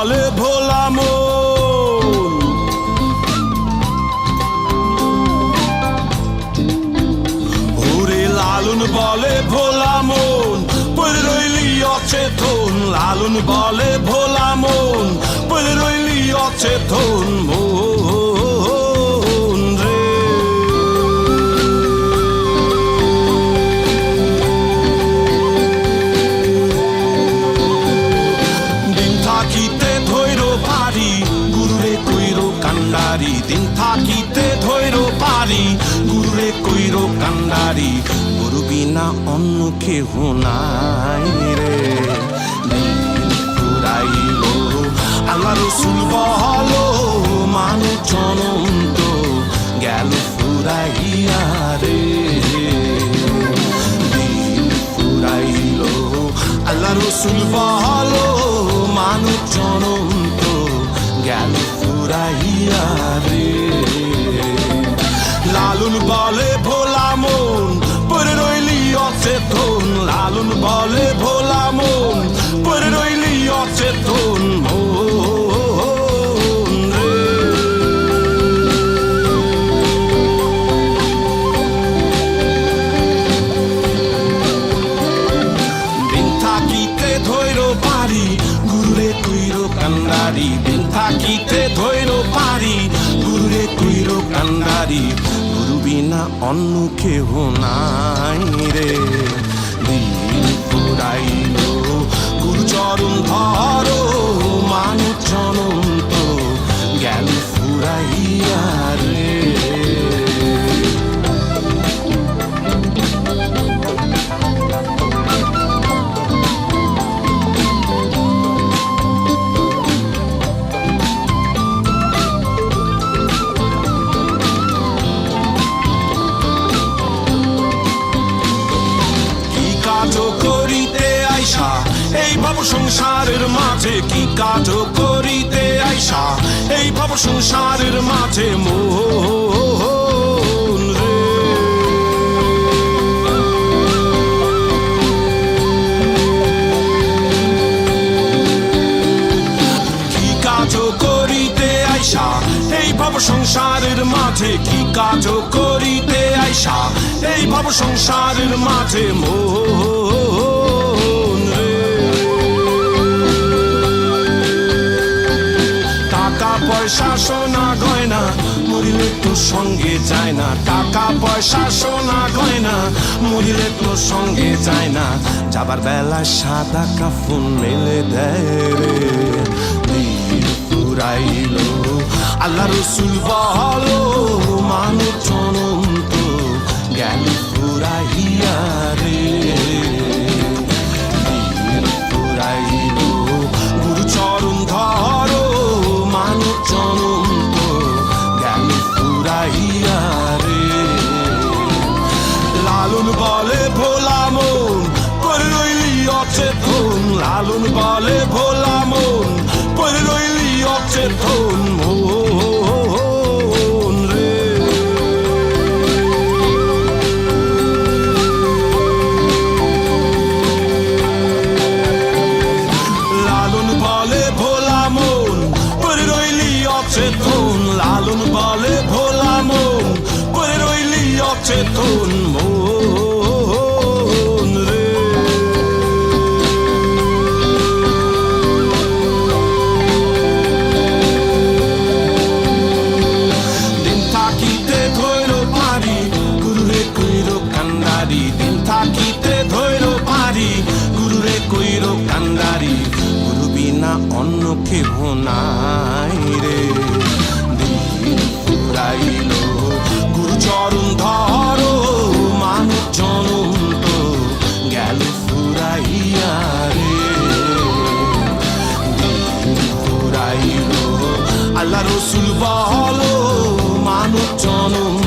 বলে ভোলা মন, ওরে লালন বলে ভোলা মন, পড়ে রইলি অচেতন। লালন বলে ভোলা মন, পড়ে রইলি অচেতন মন রে। দিন থাকিতে ধৈর পারি, গুরুরে কইর কান্ডারি। দিন থাকিতে ধৈর পারি, গুরুরে কইর কান্ডারি। গুরু বিনা অন্য কেহ নাই রে। ফুরাইল আল্লাহ রসুল বলো, মানুষ জনন্ত গেল ফুরাইয়া রে। ফুরাইল আল্লাহ রসুল বলো, মানুষ জনন্ত গেল ফুরাইয়া রে। লালন বলে ভোলা মন, পড়ে রইলি অচেতন। লালন বলে ভোলা মন, পড়ে রইলি অচেতন মন রে। দিন থাকিতে ধৈর পারি, গুরুরে কইর কান্ডারি। দিন থাকিতে ধৈর পারি, গুরুরে কইর কান্ডারি। গুরু বিনা অন্য কেহ নাই রে। দিন ফুরাইল গুরু চরণ ধরো, মানুষ জনন্ত গেল ফুরাইয়া রে। করিতে আইসা এই ভব সংসারের মাঝে, কি কাজ করিতে আইসা এই ভব সংসারের মাঝে মন রে। কি কাজ করিতে আইসা এই ভব সংসারের মাঝে, কি কাজ করিতে আইসা এই ভব সংসারের মাঝে মন রে। টাকা পয়সা সোনা গয়না মরিলে তোর সঙ্গে যায় না। টাকা পয়সা সোনা গয়না মরিলে তোর সঙ্গে যায় না। যাবার বেলা সাদা কাফন মেলে দেয় রে। ফুরাইল আল্লাহ রসুল বলো, মানুষ জনন্ত গেল ফুরাইয়া রে। ফুরাইল গুরু চরণ ধরো, মানুষ জনন্ত গেল ফুরাইয়া রে। লালন বলে ভোলা মন, পড়ে রইলি অচেতন। লালন বলে ভোলা মন, পড়ে রইলি অচেতন মন রে। লালন বলে ভোলা মন, পড়ে রইলি অচেতন। লালন বলে ভোলা মন, পড়ে রইলি অচেতন মন রে। দিন থাকিতে ধৈর পারি, গুরুরে কইর কান্ডারি। দিন থাকিতে ধৈর পারি, গুরুরে কইর কান্ডারি। গুরু বিনা অন্য কেহ নাই রে। দিন ফুরাইল গুরু চরণ ধরো, মানুষ জনন্ত গেল ফুরাইয়া রে। দিন ফুরাইল আল্লাহ রসুল বলো, মানুষ জনন্ত